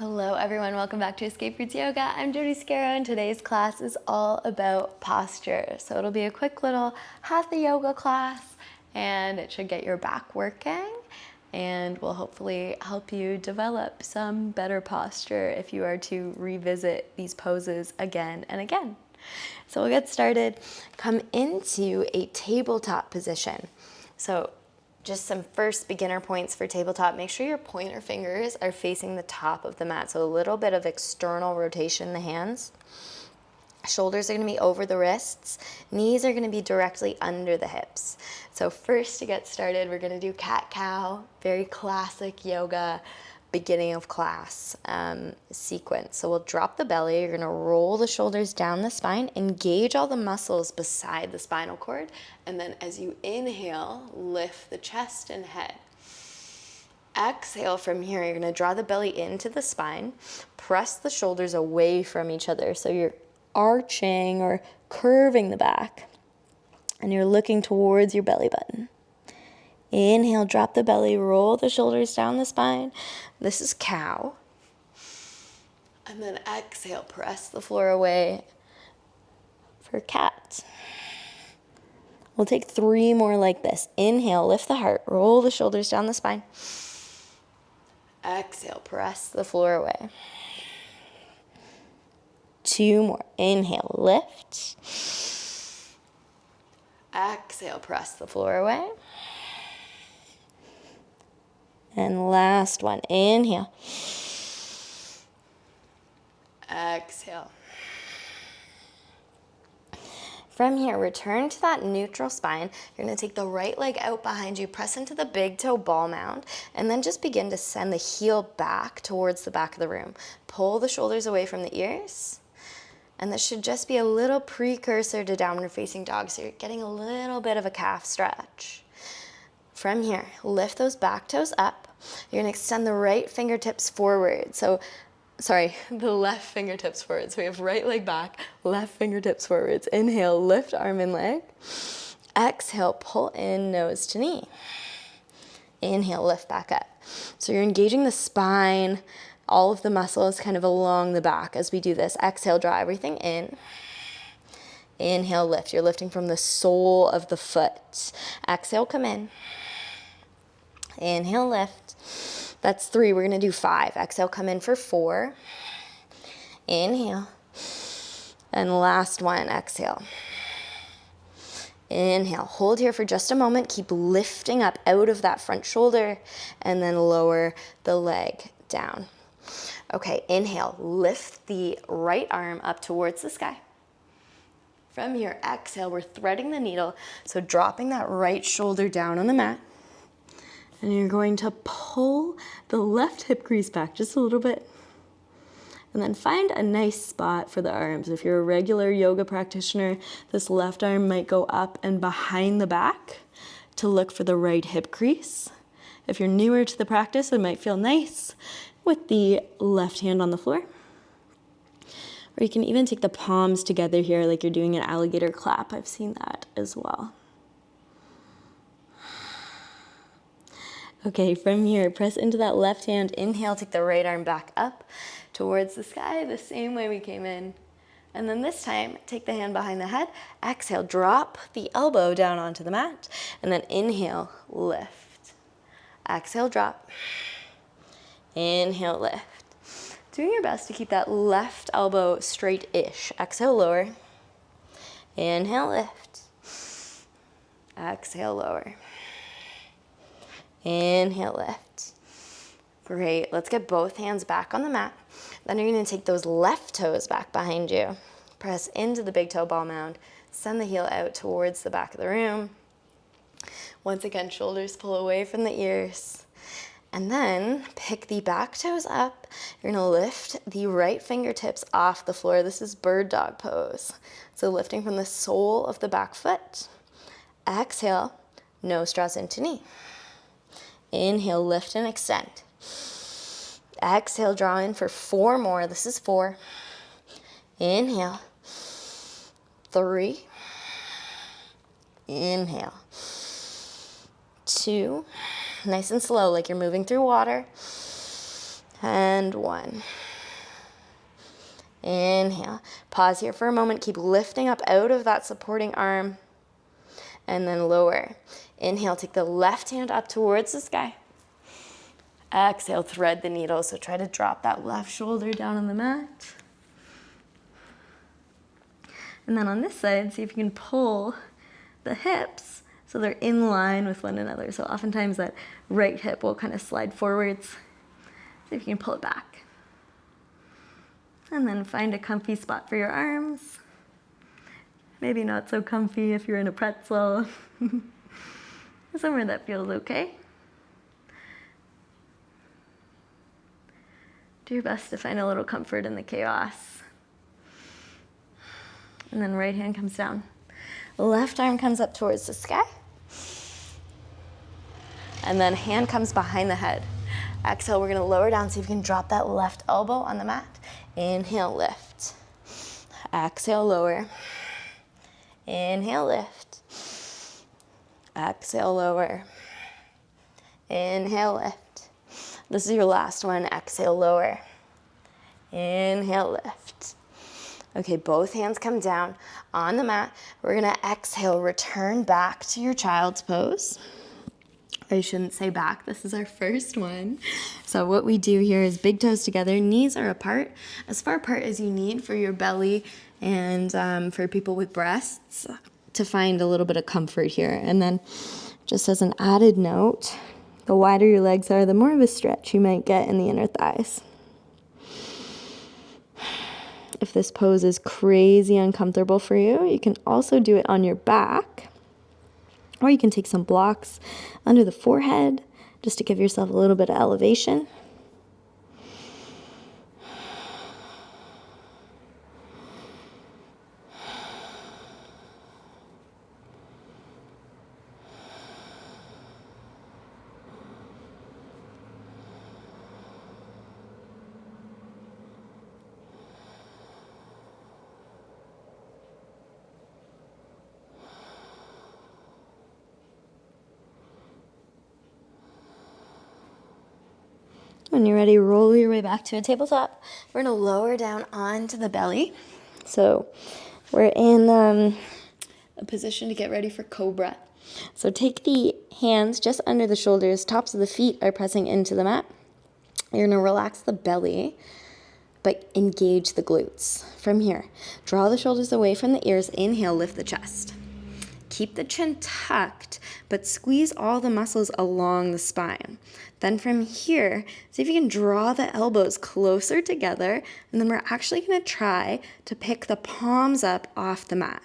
Hello everyone, welcome back to Escape Roots Yoga. I'm Jody Scarrow and today's class is all about posture. So it'll be a quick little hatha yoga class and it should get your back working and will hopefully help you develop some better posture if you are to revisit these poses again and again. So we'll get started. Come into a tabletop position. So just some first beginner points for tabletop. Make sure your pointer fingers are facing the top of the mat. So a little bit of external rotation in the hands. Shoulders are going to be over the wrists. Knees are going to be directly under the hips. So first to get started, we're going to do cat-cow, very classic yoga beginning of class sequence. So we'll drop the belly, you're gonna roll the shoulders down the spine, engage all the muscles beside the spinal cord, and then as you inhale, lift the chest and head. Exhale from here, you're gonna draw the belly into the spine, press the shoulders away from each other, so you're arching or curving the back, and you're looking towards your belly button. Inhale, drop the belly, roll the shoulders down the spine. This is cow. And then exhale, press the floor away for cat. We'll take 3 more like this. Inhale, lift the heart, roll the shoulders down the spine. Exhale, press the floor away. 2 more. Inhale, lift. Exhale, press the floor away. And last one, inhale. Exhale. From here, return to that neutral spine. You're gonna take the right leg out behind you, press into the big toe ball mound, and then just begin to send the heel back towards the back of the room. Pull the shoulders away from the ears. And this should just be a little precursor to downward facing dog, so you're getting a little bit of a calf stretch. From here, lift those back toes up. You're gonna extend the right fingertips forward. The left fingertips forward. So we have right leg back, left fingertips forwards. Inhale, lift arm and leg. Exhale, pull in nose to knee. Inhale, lift back up. So you're engaging the spine, all of the muscles kind of along the back as we do this. Exhale, draw everything in. Inhale, lift. You're lifting from the sole of the foot. Exhale, come in. Inhale, lift. That's 3. We're going to do 5. Exhale, come in for 4. Inhale. And last one, exhale. Inhale. Hold here for just a moment. Keep lifting up out of that front shoulder and then lower the leg down. Okay, inhale. Lift the right arm up towards the sky. From here, exhale. We're threading the needle, so dropping that right shoulder down on the mat. And you're going to pull the left hip crease back just a little bit. And then find a nice spot for the arms. If you're a regular yoga practitioner, this left arm might go up and behind the back to look for the right hip crease. If you're newer to the practice, it might feel nice with the left hand on the floor. Or you can even take the palms together here like you're doing an alligator clap. I've seen that as well. Okay, from here, press into that left hand. Inhale, take the right arm back up towards the sky, the same way we came in. And then this time, take the hand behind the head. Exhale, drop the elbow down onto the mat. And then inhale, lift. Exhale, drop. Inhale, lift. Doing your best to keep that left elbow straight-ish. Exhale, lower. Inhale, lift. Exhale, lower. Inhale, lift. Great. Let's get both hands back on the mat. Then you're going to take those left toes back behind you. Press into the big toe ball mound. Send the heel out towards the back of the room. Once again, shoulders pull away from the ears. And then pick the back toes up. You're going to lift the right fingertips off the floor. This is bird dog pose. So lifting from the sole of the back foot. Exhale, nose draws into knee. Inhale, lift and extend. Exhale, draw in for 4 more. This is 4. Inhale. 3. Inhale. 2. Nice and slow, like you're moving through water. And 1. Inhale. Pause here for a moment. Keep lifting up out of that supporting arm. And then lower. Inhale, take the left hand up towards the sky. Exhale, thread the needle. So try to drop that left shoulder down on the mat. And then on this side, see if you can pull the hips so they're in line with one another. So oftentimes that right hip will kind of slide forwards. See if you can pull it back. And then find a comfy spot for your arms. Maybe not so comfy if you're in a pretzel. Somewhere that feels okay. Do your best to find a little comfort in the chaos. And then right hand comes down. Left arm comes up towards the sky. And then hand comes behind the head. Exhale, we're gonna lower down, see if you can drop that left elbow on the mat. Inhale, lift. Exhale, lower. Inhale, lift. Exhale, lower. Inhale, lift. This is your last one. Exhale, lower. Inhale, lift. Okay, both hands come down on the mat. We're gonna exhale, return back to your child's pose. I shouldn't say back, this is our first one. So what we do here is big toes together, knees are apart, as far apart as you need for your belly and for people with breasts to find a little bit of comfort here. And then just as an added note, the wider your legs are, the more of a stretch you might get in the inner thighs. If this pose is crazy uncomfortable for you, you can also do it on your back. Or you can take some blocks under the forehead just to give yourself a little bit of elevation. When you're ready, roll your way back to a tabletop. We're gonna lower down onto the belly. So we're in a position to get ready for cobra. So take the hands just under the shoulders, tops of the feet are pressing into the mat. You're gonna relax the belly, but engage the glutes. From here, draw the shoulders away from the ears. Inhale, lift the chest. Keep the chin tucked, but squeeze all the muscles along the spine. Then from here, see if you can draw the elbows closer together, and then we're actually gonna try to pick the palms up off the mat.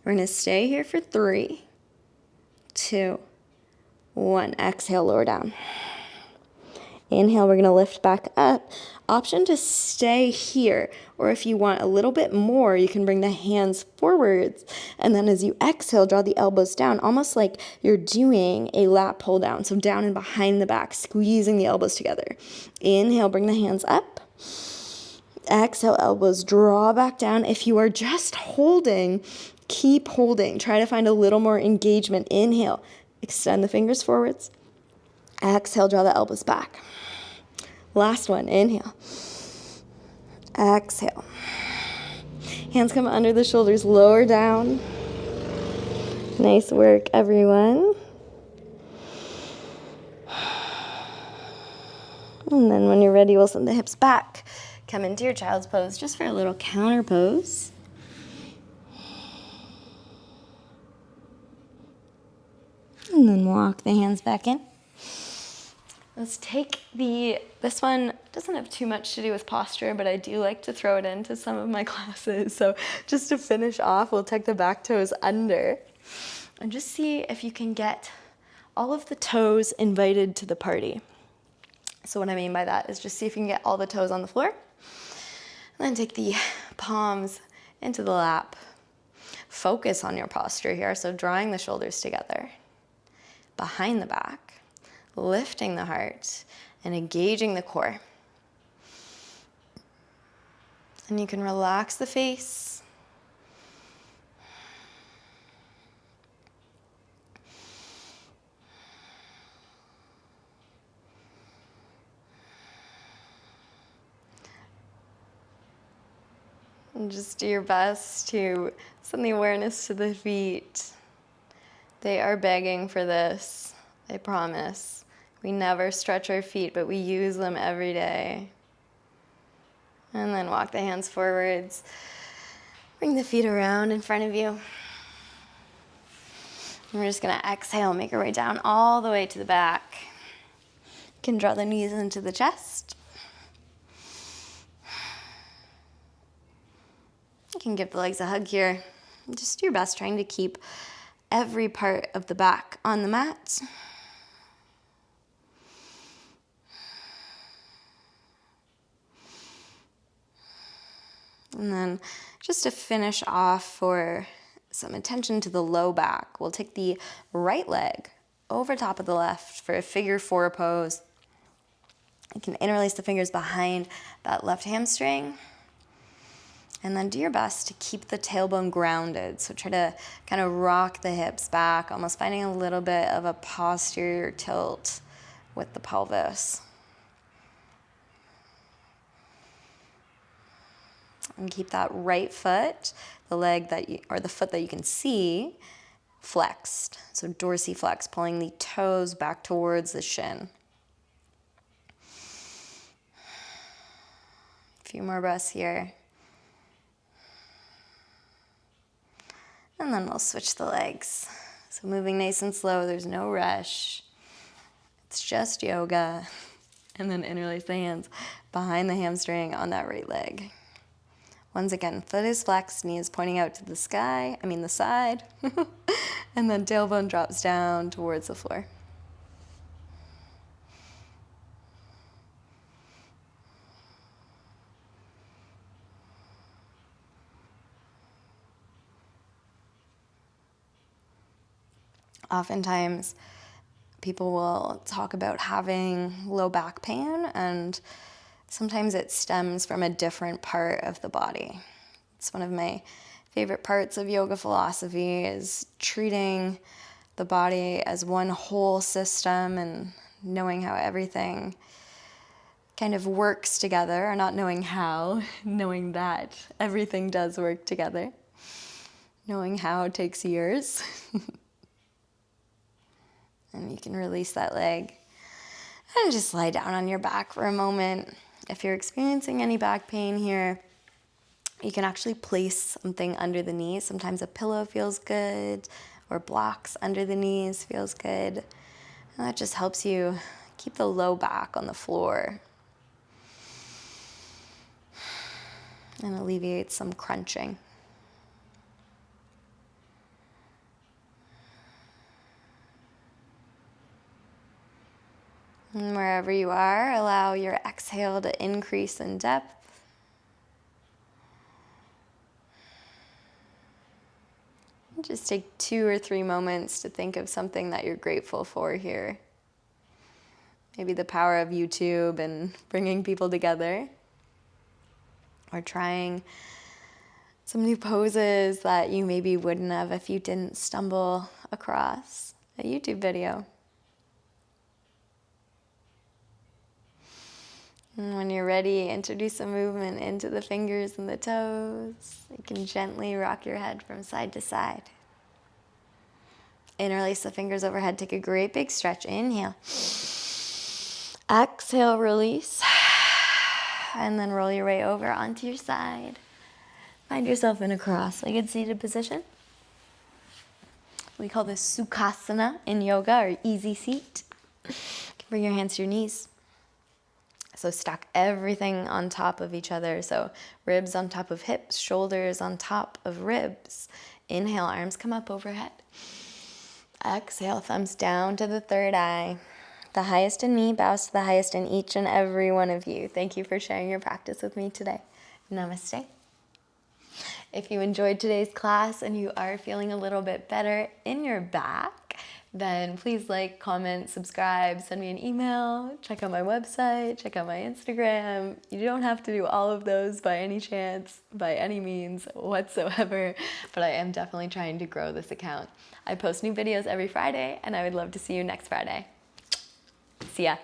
We're gonna stay here for 3, 2, 1. Exhale, lower down. Inhale, we're gonna lift back up. Option to stay here, or if you want a little bit more, you can bring the hands forwards. And then as you exhale, draw the elbows down, almost like you're doing a lat pull down. So down and behind the back, squeezing the elbows together. Inhale, bring the hands up. Exhale, elbows draw back down. If you are just holding, keep holding. Try to find a little more engagement. Inhale, extend the fingers forwards. Exhale, draw the elbows back. Last one, inhale. Exhale. Hands come under the shoulders, lower down. Nice work, everyone. And then when you're ready, we'll send the hips back. Come into your child's pose just for a little counter pose. And then walk the hands back in. Let's take this one doesn't have too much to do with posture, but I do like to throw it into some of my classes. So just to finish off, we'll take the back toes under and just see if you can get all of the toes invited to the party. So what I mean by that is just see if you can get all the toes on the floor. And then take the palms into the lap. Focus on your posture here. So drawing the shoulders together, behind the back, lifting the heart and engaging the core. And you can relax the face. And just do your best to send the awareness to the feet. They are begging for this, I promise. We never stretch our feet, but we use them every day. And then walk the hands forwards. Bring the feet around in front of you. And we're just gonna exhale, make our way down all the way to the back. You can draw the knees into the chest. You can give the legs a hug here. Just do your best trying to keep every part of the back on the mat. And then just to finish off for some attention to the low back, we'll take the right leg over top of the left for a figure 4 pose. You can interlace the fingers behind that left hamstring. And then do your best to keep the tailbone grounded. So try to kind of rock the hips back, almost finding a little bit of a posterior tilt with the pelvis. And keep that right foot, the foot that you can see, flexed. So dorsiflex, pulling the toes back towards the shin. A few more breaths here. And then we'll switch the legs. So moving nice and slow, there's no rush. It's just yoga. And then interlace the hands behind the hamstring on that right leg. Once again, foot is flexed, knee is pointing out to the side. And then tailbone drops down towards the floor. Oftentimes, people will talk about having low back pain, and sometimes it stems from a different part of the body. It's one of my favorite parts of yoga philosophy is treating the body as one whole system and knowing how everything kind of works together, or not knowing how, knowing that everything does work together. Knowing how takes years. And you can release that leg and just lie down on your back for a moment. If you're experiencing any back pain here, you can actually place something under the knees. Sometimes a pillow feels good, or blocks under the knees feels good. And that just helps you keep the low back on the floor and alleviates some crunching. And wherever you are, allow your exhale to increase in depth. Just take 2 or 3 moments to think of something that you're grateful for here. Maybe the power of YouTube and bringing people together. Or trying some new poses that you maybe wouldn't have if you didn't stumble across a YouTube video. And when you're ready, introduce a movement into the fingers and the toes. You can gently rock your head from side to side. Interlace the fingers overhead. Take a great big stretch. Inhale. Exhale, release. And then roll your way over onto your side. Find yourself in a cross-legged seated position. We call this Sukhasana in yoga, or easy seat. You can bring your hands to your knees. So stack everything on top of each other. So ribs on top of hips, shoulders on top of ribs. Inhale, arms come up overhead. Exhale, thumbs down to the third eye. The highest in me bows to the highest in each and every one of you. Thank you for sharing your practice with me today. Namaste. If you enjoyed today's class and you are feeling a little bit better in your back, then please like, comment, subscribe, send me an email, check out my website, check out my Instagram. You don't have to do all of those by any chance, by any means whatsoever, but I am definitely trying to grow this account. I post new videos every Friday, and I would love to see you next Friday. See ya.